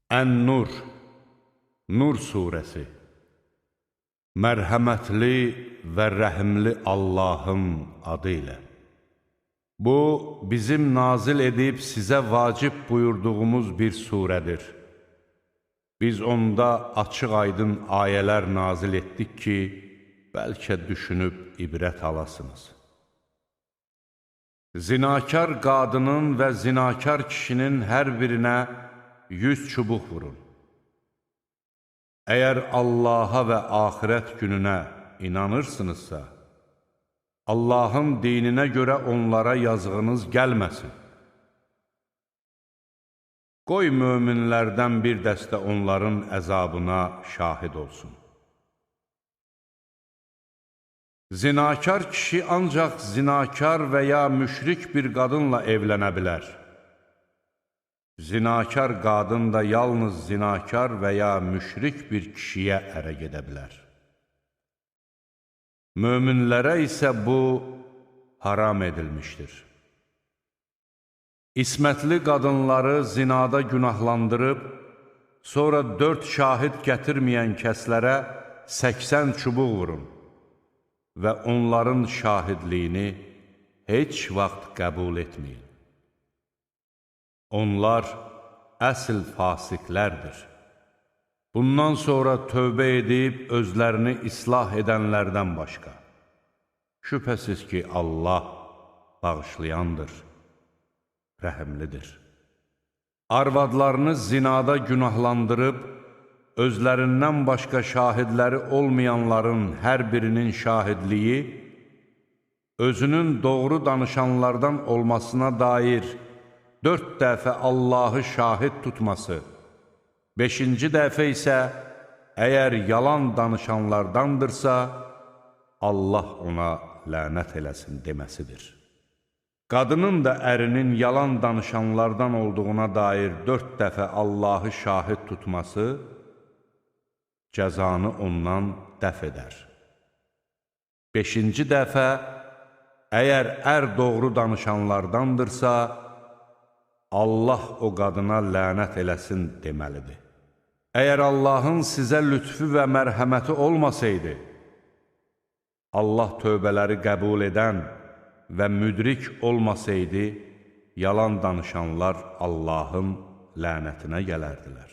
Ən-Nur, Nur surəsi. Mərhəmətli və rəhimli Allahın adı ilə. Bu, bizim nazil edib sizə vacib buyurduğumuz bir surədir. Biz onda açıq-aydın ayələr nazil etdik ki, bəlkə düşünüb ibrət alasınız. Zinakar qadının və zinakar kişinin hər birinə 100 çubuq vurun. Əgər Allaha və axirət gününə inanırsınızsa, Allahın dininə görə onlara yazığınız gəlməsin. Qoy möminlərdən bir dəstə onların əzabına şahid olsun. Zinakar kişi ancaq zinakar və ya müşrik bir qadınla evlənə bilər. Zinakar qadın da yalnız zinakar və ya müşrik bir kişiyə ərə gedə bilər. Möminlərə isə bu haram edilmişdir. İsmətli qadınları zinada günahlandırıb, sonra 4 şahid gətirməyən kəslərə 80 çubuq vurun və onların şahidliyini heç vaxt qəbul etməyin. Onlar əsl fasiqlərdir. Bundan sonra tövbə edib özlərini islah edənlərdən başqa. Şübhəsiz ki, Allah bağışlayandır, rəhimlidir. Arvadlarını zinada günahlandırıb, özlərindən başqa şahidləri olmayanların hər birinin şahidliyi, özünün doğru danışanlardan olmasına dair 4 dəfə Allahı şahid tutması, 5-ci dəfə isə əgər yalan danışanlardandırsa, Allah ona lənət eləsin deməsidir. Qadının da ərinin yalan danışanlardan olduğuna dair 4 dəfə Allahı şahid tutması, cəzanı ondan dəf edər. 5-ci dəfə, əgər ər doğru danışanlardandırsa, Allah o qadına lənət eləsin deməlidir. Əgər Allahın sizə lütfü və mərhəməti olmasaydı, Allah tövbələri qəbul edən və müdrik olmasaydı, yalan danışanlar Allahın lənətinə gələrdilər.